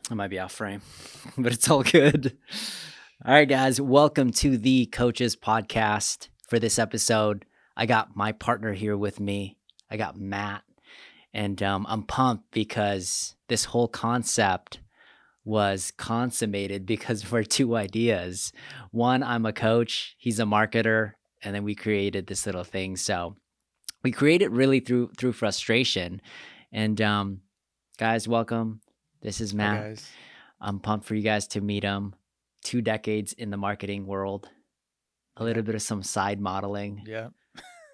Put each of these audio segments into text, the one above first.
I might be off frame, but it's all good. All right, guys, welcome to the Coaches Podcast. For this episode, I got my partner here with me. I got Matt, and I'm pumped because this whole concept was consummated because of our two ideas. One, I'm a coach, he's a marketer, and then we created this little thing. So we created really through frustration. And guys, welcome. This is Hi Matt. guys. I'm pumped for you guys to meet him. 2 decades in the marketing world, a little Yeah. bit of some side modeling. Yeah.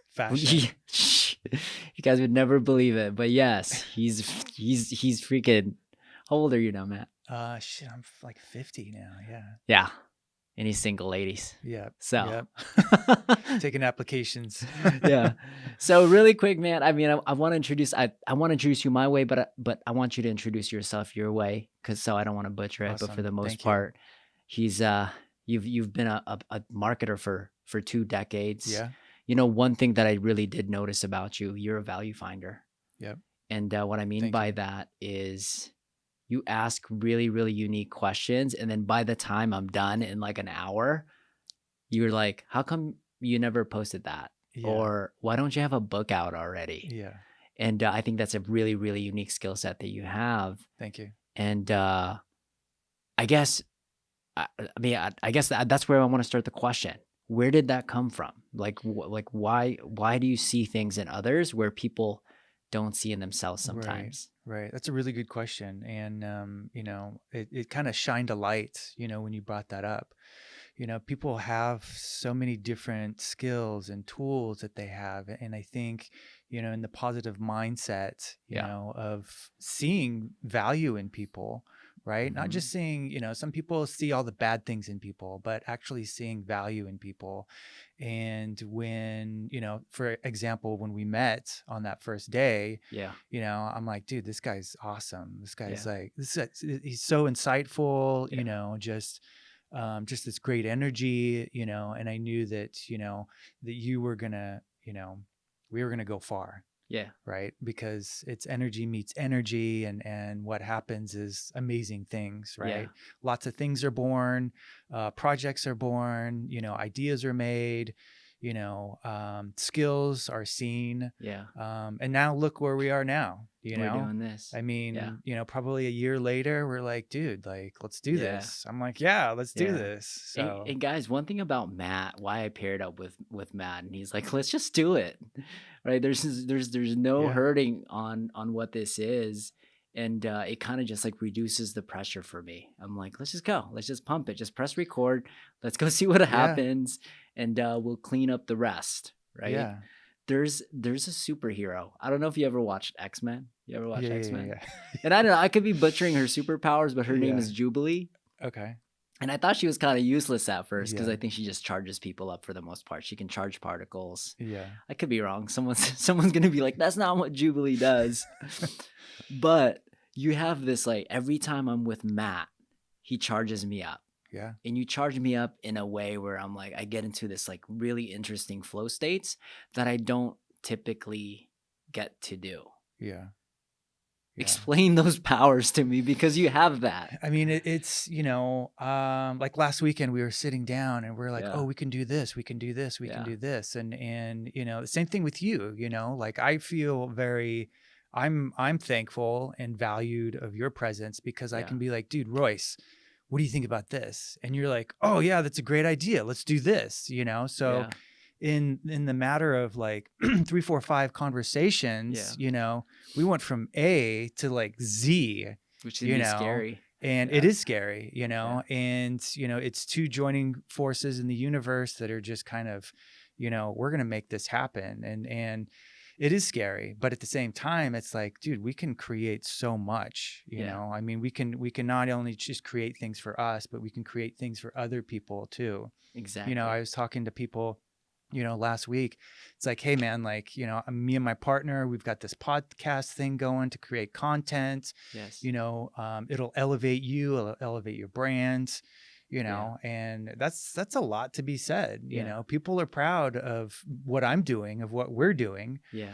Fashion. You guys would never believe it, but yes, he's freaking. How old are you now, Matt? Shit, I'm like 50 now. Yeah. Yeah, and he's single, ladies. Yeah. So, Taking applications. yeah. So really quick, man. I mean, I want to introduce. I want to introduce you my way, but I want you to introduce yourself your way, so I don't want to butcher it. But for Awesome. the most Thank you. part, he's you've been a marketer for 2 decades. Yeah. You know, one thing that I really did notice about you, you're a value finder. Yep. And what I mean Thank by you. that is you ask really, really unique questions, and then by the time I'm done in like an hour, you're like, how come you never posted that? Yeah. Or why don't you have a book out already? Yeah. And I think that's a really, really unique skill set that you have. Thank you. And I guess, I guess that's where I want to start the question. Where did that come from? Like why do you see things in others where people don't see in themselves sometimes? Right. That's a really good question. And, it kind of shined a light, when you brought that up. People have so many different skills and tools that they have. And I think, in the positive mindset, of seeing value in people, right? Not just seeing, some people see all the bad things in people, but actually seeing value in people. And when, for example, when we met on that first day, Yeah. I'm like, dude, this guy's awesome. This guy's Yeah. like, he's so insightful, Yeah. just this great energy, and I knew that, that you were gonna, we were gonna go far, Yeah. right? Because it's energy meets energy, and what happens is amazing things, right? Yeah. Lots of things are born, projects are born, ideas are made, skills are seen. Yeah. And now look where we are now, We're doing this. I mean, Yeah. Probably a year later, we're like, dude, like, let's do Yeah. this. I'm like, yeah, let's do Yeah. this. So And guys, one thing about Matt, why I paired up with Matt, and he's like, let's just do it, right? There's no Yeah. hurting on what this is, and it kind of just like reduces the pressure for me. I'm like, let's just go, let's just pump it, just press record, let's go see what happens, and we'll clean up the rest, right? Yeah. There's a superhero. I don't know if you ever watched X-Men. You ever watched Yeah, X-Men? yeah. And I don't know, I could be butchering her superpowers, but her name Yeah. is Jubilee. Okay. And I thought she was kind of useless at first because Yeah. I think she just charges people up for the most part. She can charge particles. Yeah. I could be wrong. Someone's gonna be like, that's not what Jubilee does. But you have this, like, every time I'm with Matt, he charges me up. Yeah. And you charge me up in a way where I'm like, I get into this like really interesting flow states that I don't typically get to do. Yeah. Explain those powers to me, because you have that. I mean, it's, like last weekend we were sitting down and we're like, oh, we can do this. We can do this. We can do this. And, the same thing with you, like I feel very, I'm thankful and valued of your presence, because I can be like, dude, Royce, what do you think about this? And you're like, oh yeah, that's a great idea. Let's do this, So in the matter of like 3, 4, 5 conversations, we went from A to like Z, which can be scary. And it is scary, and, it's 2 joining forces in the universe that are just kind of, we're going to make this happen. And it is scary, but at the same time, it's like, dude, we can create so much, you know, I mean, we can not only just create things for us, but we can create things for other people too. Exactly. I was talking to people, last week. It's like, hey man, like, me and my partner, we've got this podcast thing going to create content. Yes. It'll elevate you, it'll elevate your brand. and that's a lot to be said. Yeah. People are proud of what I'm doing, of what we're doing, Yeah.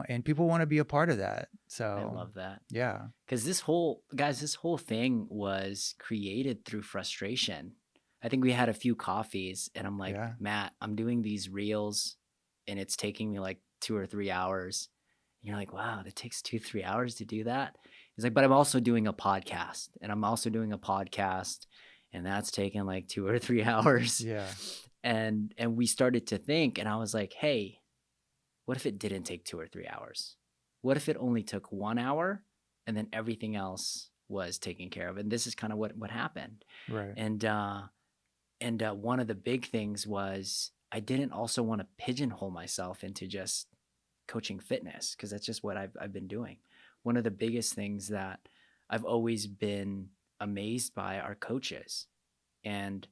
and people want to be a part of that. I So love that. yeah. Because this whole thing was created through frustration. I think we had a few coffees, and I'm like, Yeah. Matt, I'm doing these reels, and it's taking me like 2 or 3 hours. And you're like, wow, it takes 2-3 hours to do that. He's like, but I'm also doing a podcast, and that's taking like 2 or 3 hours. Yeah. And we started to think, and I was like, hey, what if it didn't take 2 or 3 hours? What if it only took 1 hour and then everything else was taken care of? And this is kind of what happened. Right. And one of the big things was I didn't also want to pigeonhole myself into just coaching fitness, because that's just what I've been doing. One of the biggest things that I've always been amazed by are coaches. And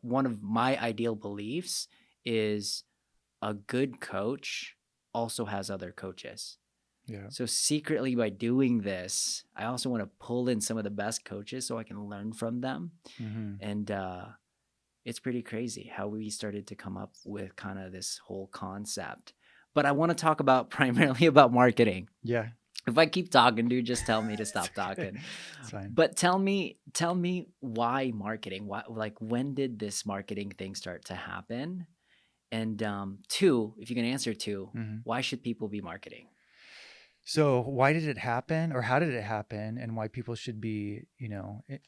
one of my ideal beliefs is a good coach also has other coaches. Yeah. So secretly, by doing this, I also want to pull in some of the best coaches so I can learn from them. Mm-hmm. And it's pretty crazy how we started to come up with kind of this whole concept. But I want to talk about primarily about marketing. Yeah. If I keep talking, dude, just tell me to stop It's okay. talking. It's fine. But tell me why marketing? Why, like, when did this marketing thing start to happen? And 2, if you can answer 2, Mm-hmm. why should people be marketing? So why did it happen, or how did it happen, and why people should be,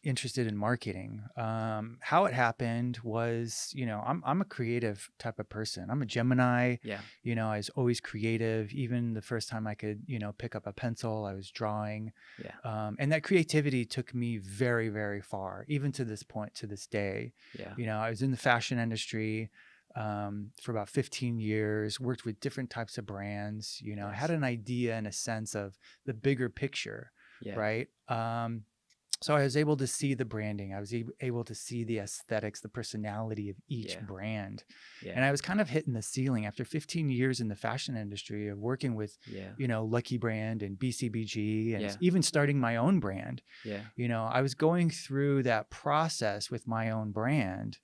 interested in marketing? How it happened was, I'm a creative type of person. I'm a Gemini. Yeah. I was always creative. Even the first time I could, pick up a pencil, I was drawing. Yeah. And that creativity took me very, very far, even to this point, to this day. Yeah. I was in the fashion industry for about 15 years, worked with different types of brands, Yes. had an idea and a sense of the bigger picture, Yeah. right? So I was able to see the branding. I was able to see the aesthetics, the personality of each Yeah. brand. Yeah. And I was kind of hitting the ceiling after 15 years in the fashion industry of working with, Yeah. Lucky Brand and BCBG, and Yeah. even starting my own brand. Yeah. I was going through that process with my own brand.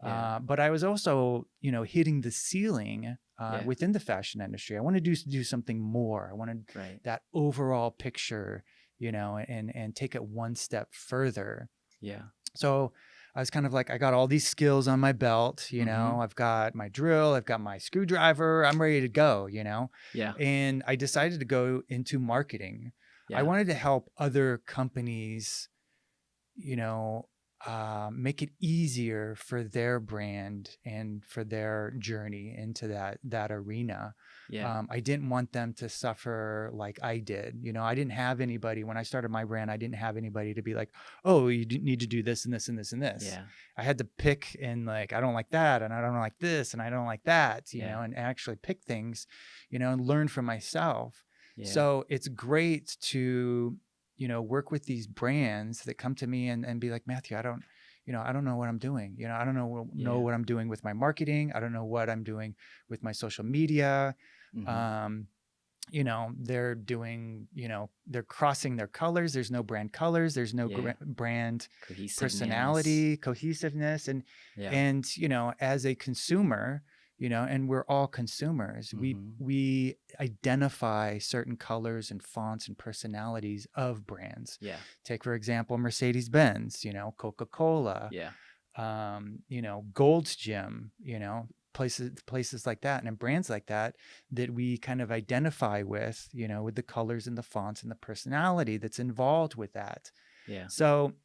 Yeah. But I was also, hitting the ceiling Yeah. within the fashion industry. I wanted to do something more. I wanted Right. that overall picture, and take it one step further. Yeah. So I was kind of like, I got all these skills on my belt, Mhm. I've got my drill, I've got my screwdriver, I'm ready to go, Yeah. and I decided to go into marketing. Yeah. I wanted to help other companies, make it easier for their brand and for their journey into that arena. Yeah. I didn't want them to suffer like I did. I didn't have anybody when I started my brand. I didn't have anybody to be like, oh, you need to do this and this and this and this. Yeah. I had to pick, and like, I don't like that, and I don't like this, and I don't like that, Yeah. and actually pick things, and learn from myself. Yeah. So it's great to, work with these brands that come to me and be like, Matthew, I don't know what I'm doing. I don't know Yeah. what I'm doing with my marketing. I don't know what I'm doing with my social media. Mhm. They're doing, they're crossing their colors. There's no brand colors. There's no Yeah. brand Cohesiveness. personality, cohesiveness. Yeah. And, as a consumer, and we're all consumers, Mhm. we identify certain colors and fonts and personalities of brands. Yeah. Take, for example, Mercedes-Benz, Coca-Cola, Yeah. Gold's Gym, places like that, and brands like that we kind of identify with, with the colors and the fonts and the personality that's involved with that. Yeah. So,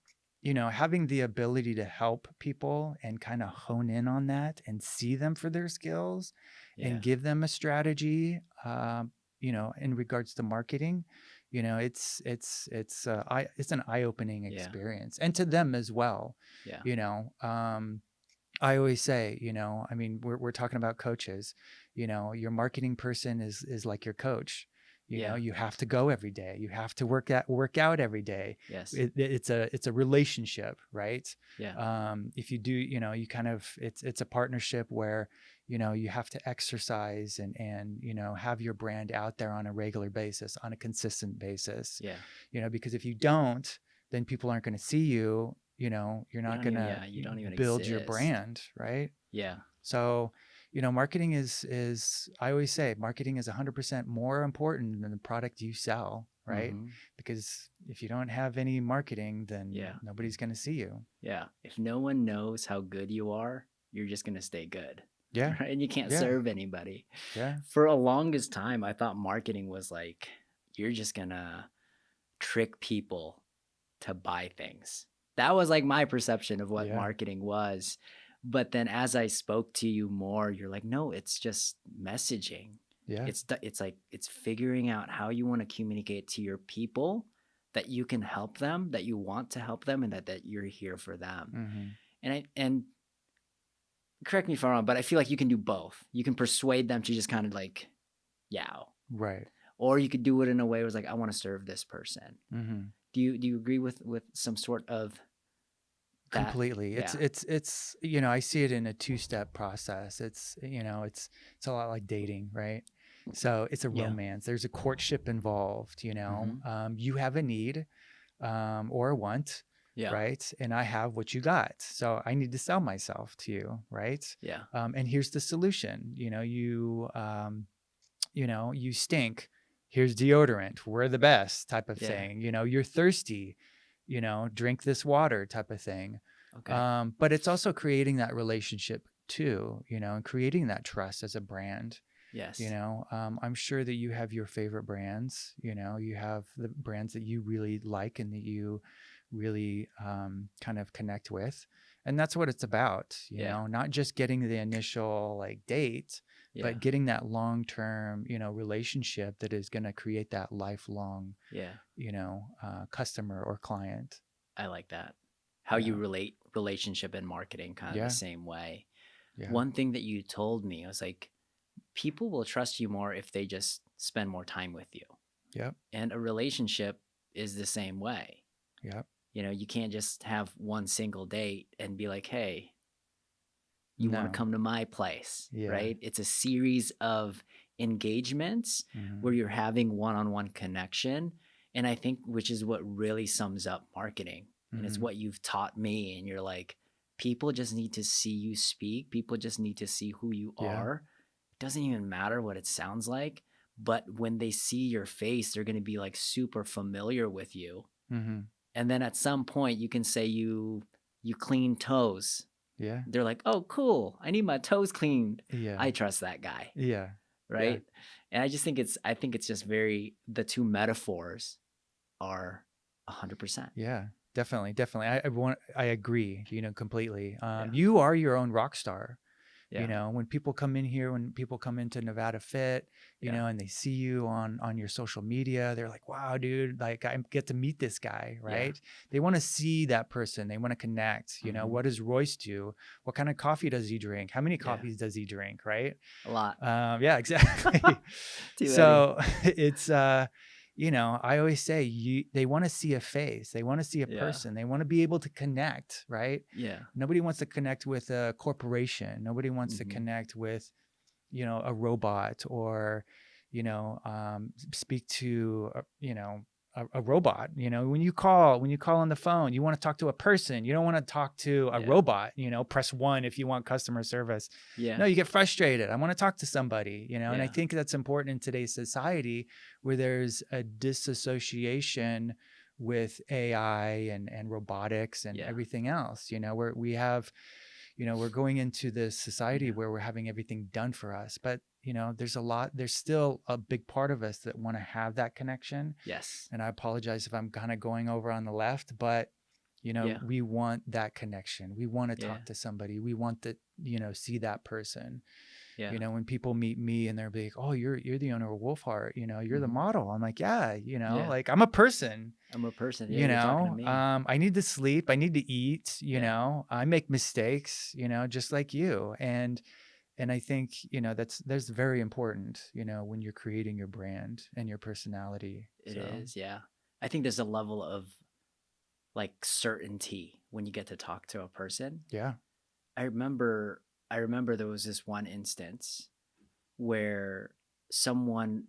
having the ability to help people and kind of hone in on that and see them for their skills Yeah. and give them a strategy, in regards to marketing, it's an eye-opening Yeah. experience, and to them as well. Yeah. I always say, I mean, we're talking about coaches, your marketing person is like your coach. Yeah. You have to go every day. You have to work out every day. Yes. It's a relationship, right? Yeah. If you do, you kind of, it's a partnership where, you have to exercise and, have your brand out there on a regular basis, on a consistent basis. Yeah. Because if you don't, then people aren't going to see you, you're not even, gonna you don't even build your exist. brand, right? Yeah. So, marketing is I always say marketing is 100% more important than the product you sell, right? Mm-hmm. Because if you don't have any marketing, then Yeah. nobody's going to see you. Yeah. If no one knows how good you are, you're just going to stay good. Yeah. Right. And you can't Yeah. serve anybody. Yeah. For a longest time, I thought marketing was like, you're just going to trick people to buy things. That was like my perception of what Yeah. marketing was. But then as I spoke to you more, you're like, no, it's just messaging. Yeah. It's like it's figuring out how you want to communicate to your people that you can help them, that you want to help them, and that you're here for them. Mm-hmm. And correct me if I'm wrong, but I feel like you can do both. You can persuade them to just kind of like yow. Right. Or you could do it in a way where it's like, I want to serve this person. Mm-hmm. Do you agree with some sort of that? Completely. Yeah. It's I see it in a two-step process. It's it's a lot like dating, right? So it's a Yeah. romance. There's a courtship involved, Mhm. you have a need or a want, Yeah. right? And I have what you got. So I need to sell myself to you, right? Yeah. And here's the solution. You stink. Here's deodorant. We're the best type of Yeah. thing. You're thirsty. Drink this water type of thing. Okay. But it's also creating that relationship too, and creating that trust as a brand. Yes. I'm sure that you have your favorite brands. You have the brands that you really like and that you really kind of connect with, and that's what it's about. Yeah. Not just getting the initial like date, Yeah. but getting that long-term, relationship that is going to create that lifelong, Yeah. customer or client. I like that. How you relate relationship and marketing kind of the same way. Yeah. One thing that you told me, I was like, people will trust you more if they just spend more time with you. Yep. And a relationship is the same way. Yep. You can't just have one single date and be like, hey, you want to come to my place, right? It's a series of engagements where you're having one-on-one connection. And I think, which is what really sums up marketing. And it's what you've taught me. And you're like, people just need to see you speak. People just need to see who you are. It doesn't even matter what it sounds like. But when they see your face, they're going to be like super familiar with you. And then at some point you can say you clean toes. Yeah. They're like, oh, cool. I need my toes cleaned. Yeah. I trust that guy. Yeah. Right. Yeah. And I think it's just the two metaphors are 100%. Yeah, definitely. I agree, completely. You are your own rock star. Yeah. When people come in here, when people come into Nevada Fit, and they see you on your social media, they're like, wow, dude, like I get to meet this guy, right? They want to see that person. They want to connect. What does Royce do? What kind of coffee does he drink? How many coffees does he drink, right? A lot. Yeah, exactly. So it's, I always say they want to see a face. They want to see a person. They want to be able to connect, right? Yeah. Nobody wants to connect with a corporation. Nobody wants to connect with, a robot or, speak to, a robot. When you call on the phone, you want to talk to a person. You don't want to talk to a robot. Press 1 if you want customer service. Yeah. No, you get frustrated. I want to talk to somebody. And I think that's important in today's society where there's a disassociation with AI and robotics and everything else. Where we have, we're going into this society where we're having everything done for us, but there's still a big part of us that want to have that connection. Yes. And I apologize if I'm kind of going over on the left, but we want that connection. We want to talk to somebody. We want to, see that person. Yeah. When people meet me and they're like, oh, you're the owner of Wolfhardt, you're the model. I'm like, like I'm a person. I'm a person. Yeah, you're talking to me. I need to sleep. I need to eat, I make mistakes, just like you. And I think, that's very important, when you're creating your brand and your personality. It is. Yeah. I think there's a level of like certainty when you get to talk to a person. Yeah. I remember there was this one instance where someone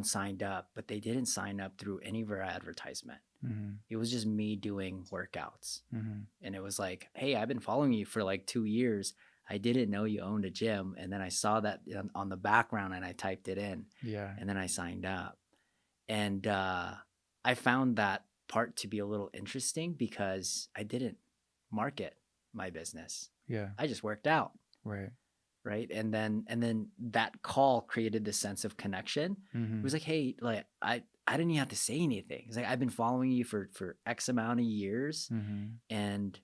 signed up, but they didn't sign up through any of our advertisement. Mm-hmm. It was just me doing workouts. Mm-hmm. And it was like, hey, I've been following you for like 2 years. I didn't know you owned a gym. And then I saw that on the background and I typed it in. Yeah. And then I signed up. And I found that part to be a little interesting because I didn't market my business. Yeah. I just worked out. Right. Right. And then that call created this sense of connection. Mm-hmm. It was like, hey, like I didn't even have to say anything. It's like, I've been following you for X amount of years Mm-hmm. and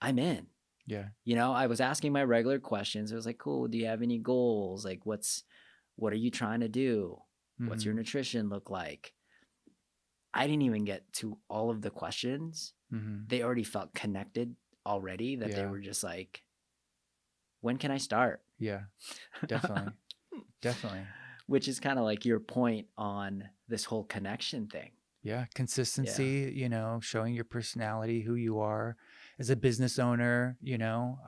I'm in. Yeah. You know, I was asking my regular questions. It was like, cool, do you have any goals? Like what are you trying to do? Mm-hmm. What's your nutrition look like? I didn't even get to all of the questions. Mm-hmm. They already felt connected already that they Yeah. were just like, when can I start? Yeah. Definitely. Definitely. Which is kind of like your point on this whole connection thing. Yeah. Consistency, you know, showing your personality, who you are as a business owner, you know,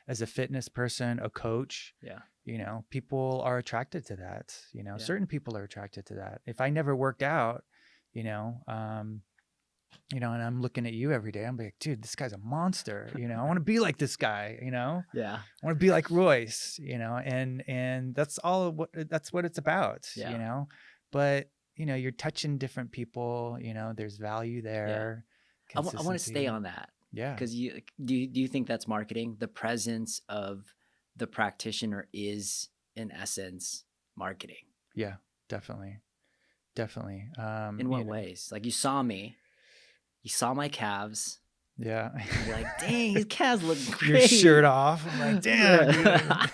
as a fitness person, a coach. Yeah. You know, people are attracted to that. You know, Yeah. certain people are attracted to that. If I never worked out, you know, and I'm looking at you every day, I'm like, dude, this guy's a monster. You know, I want to be like this guy, you know, Yeah. I want to be like Royce, you know, and that's that's what it's about, Yeah. you know, but you know, you're touching different people, you know, there's value there. I want to stay on that. Yeah. Because do you think that's marketing? The presence of the practitioner is in essence marketing. Yeah, definitely. Definitely. In what ways? Like you saw me, you saw my calves. Yeah. You're like, dang, his calves look great. Your shirt off. I'm like, damn.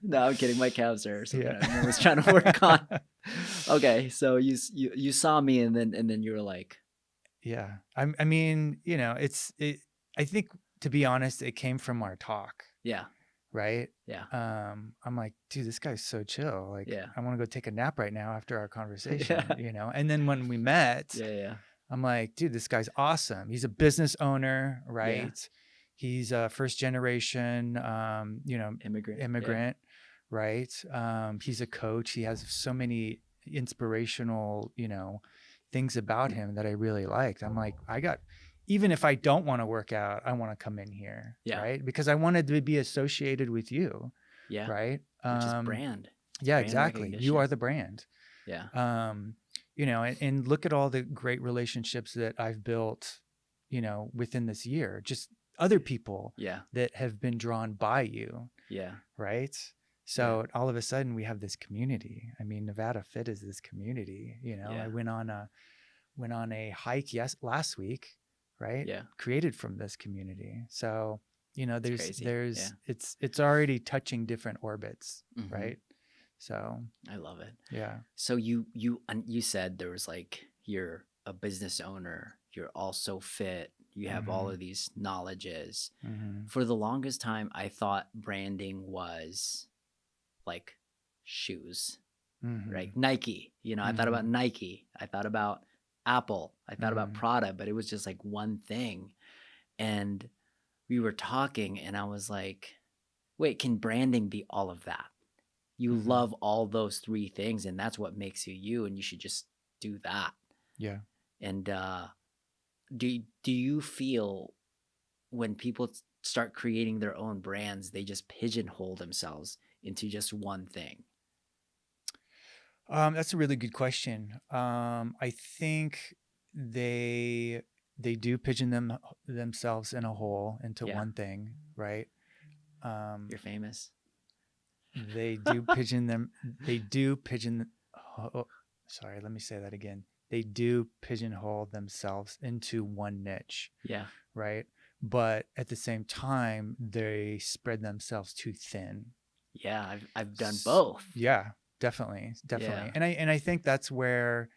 No, I'm kidding. My calves are something Yeah. I was trying to work on. Okay, so you saw me and then you were like, yeah. I mean, you know, I think, to be honest, it came from our talk. Yeah. Right. Yeah. I'm like, dude, this guy's so chill. Like, Yeah. I want to go take a nap right now after our conversation, Yeah. you know? And then when we met, Yeah. I'm like, dude, this guy's awesome. He's a business owner, right? Yeah. He's a first generation, you know, immigrant, right? He's a coach. He has so many inspirational, you know, things about him that I really liked. I'm like, even if I don't want to work out, I want to come in here, right? Because I wanted to be associated with you, right? Which is brand. Yeah, exactly. You are the brand. Yeah. You know, and look at all the great relationships that I've built, you know, within this year, just other people that have been drawn by you. Yeah. Right. So all of a sudden we have this community. I mean, Nevada Fit is this community, you know. I went on a hike last week, right? Yeah. Created from this community. So, you know, it's already touching different orbits, right? So I love it. Yeah. So you said there was like, you're a business owner, you're also fit, you have all of these knowledges. For the longest time, I thought branding was like shoes, right? Nike, you know, I thought about Nike, I thought about Apple, I thought about Prada, but it was just like one thing. And we were talking and I was like, wait, can branding be all of that? You love all those three things and that's what makes you you, and you should just do that. Yeah. And do you feel when people start creating their own brands, they just pigeonhole themselves into just one thing? That's a really good question. I think they do pigeon themselves in a hole into one thing, right? You're famous. They do pigeon. Sorry, let me say that again. They do pigeonhole themselves into one niche. Yeah. Right. But at the same time, they spread themselves too thin. Yeah, I've done both. Yeah, definitely. Yeah. And I think that's where,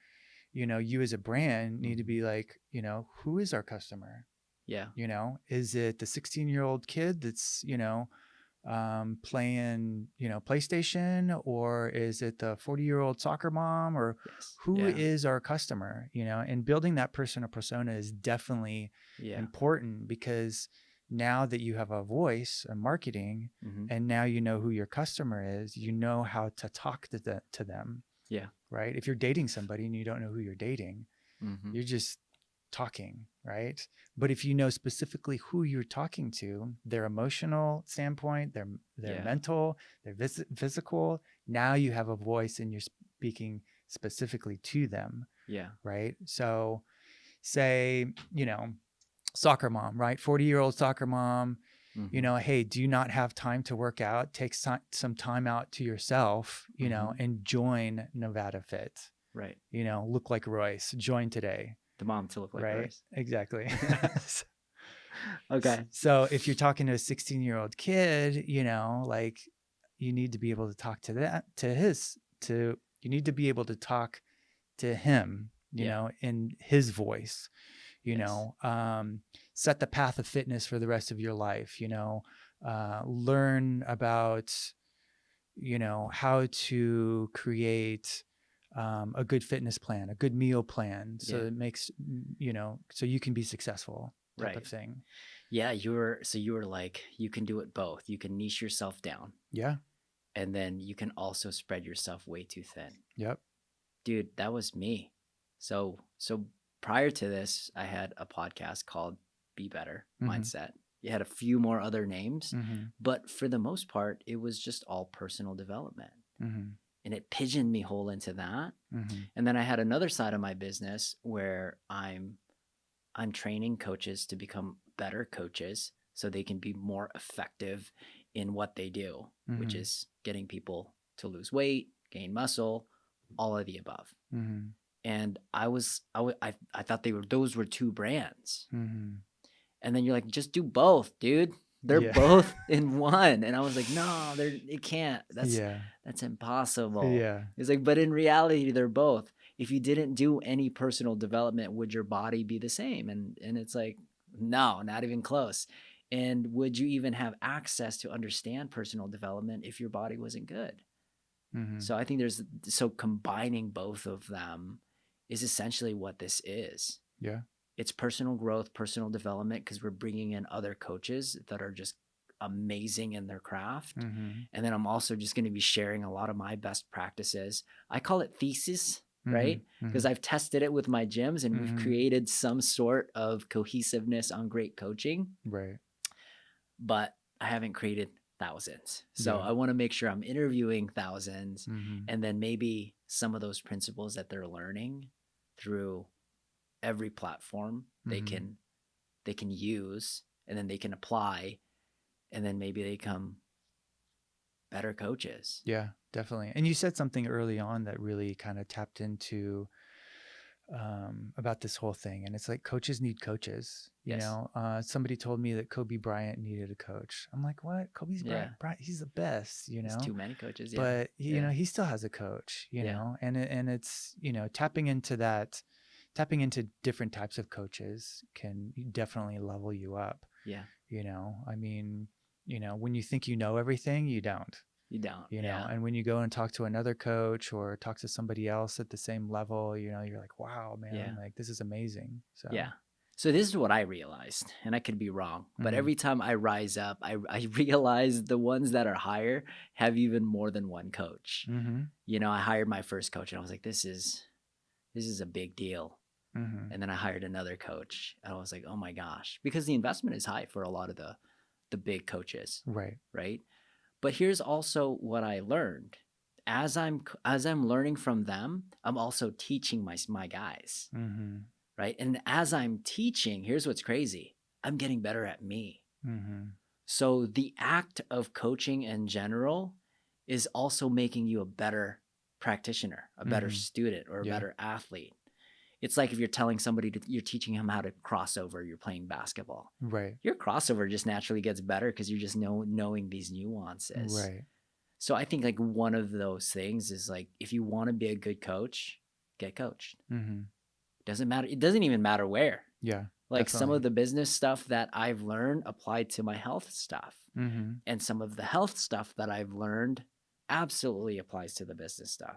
you know, you as a brand need to be like, you know, who is our customer? Yeah. You know, is it the 16-year-old kid that's, you know, playing, you know, PlayStation, or is it the 40-year-old soccer mom, or who is our customer, you know? And building that persona is definitely important, because now that you have a voice and marketing, and now you know who your customer is, you know how to talk to them. Yeah. Right. If you're dating somebody and you don't know who you're dating, you're just talking, right? But if you know specifically who you're talking to, their emotional standpoint, their Yeah. mental, their physical, now you have a voice and you're speaking specifically to them, Yeah. right? So say, soccer mom, right? 40-year-old soccer mom, Mm-hmm. hey, do you not have time to work out? Take some time out to yourself, Mm-hmm. and join Nevada Fit, Right. look like Royce, join today. The mom to look like Right. Royce. Exactly. Okay. So if you're talking to a 16-year-old kid, like you need to be able to talk you need to be able to talk to him, Yeah. in his voice, Yes. Set the path of fitness for the rest of your life, learn about, how to create a good fitness plan, a good meal plan. So Yeah. it makes, so you can be successful type of Right. thing. Yeah. You were like, you can do it both. You can niche yourself down, Yeah. and then you can also spread yourself way too thin. Yep. Dude, that was me. So prior to this, I had a podcast called Be Better Mindset. It had a few more other names, but for the most part, it was just all personal development. And it pigeoned me whole into that. And then I had another side of my business where I'm training coaches to become better coaches so they can be more effective in what they do, which is getting people to lose weight, gain muscle, all of the above. And I thought those were two brands. And then you're like, just do both, dude. They're both in one. And I was like, no, it can't. That's impossible. Yeah. It's like, but in reality, they're both. If you didn't do any personal development, would your body be the same? And it's like, no, not even close. And would you even have access to understand personal development if your body wasn't good? So I think combining both of them is essentially what this is. Yeah. It's personal growth, personal development, because we're bringing in other coaches that are just amazing in their craft. And then I'm also just going to be sharing a lot of my best practices. I call it thesis, right? Because I've tested it with my gyms and we've created some sort of cohesiveness on great coaching. Right. But I haven't created thousands. So I want to make sure I'm interviewing thousands, and then maybe some of those principles that they're learning through every platform they can use, and then they can apply, and then maybe they become better coaches. Yeah, definitely. And you said something early on that really kind of tapped into about this whole thing, and it's like coaches need coaches. Somebody told me that Kobe Bryant needed a coach. I'm like, what? Bryant, he's the best. There's too many coaches. But he still has a coach. And it's tapping into different types of coaches can definitely level you up. Yeah. I mean, when you think you know everything, you don't. You don't. And when you go and talk to another coach or talk to somebody else at the same level, you're like, wow, man, like this is amazing. So yeah. So this is what I realized, and I could be wrong, but every time I rise up, I realize the ones that are higher have even more than one coach. I hired my first coach and I was like, this is a big deal. And then I hired another coach and I was like, oh my gosh, because the investment is high for a lot of the big coaches. Right. Right. But here's also what I learned. As I'm learning from them, I'm also teaching my guys. Right. And as I'm teaching, here's what's crazy. I'm getting better at me. So the act of coaching in general is also making you a better practitioner, a better student, or a better athlete. It's like if you're telling somebody you're teaching him how to crossover, you're playing basketball. Right. Your crossover just naturally gets better because you're just knowing these nuances. Right. So I think like one of those things is like, if you want to be a good coach, get coached. Doesn't matter. It doesn't even matter where. Yeah. Like definitely. some of the business stuff that I've learned applied to my health stuff. And some of the health stuff that I've learned absolutely applies to the business stuff.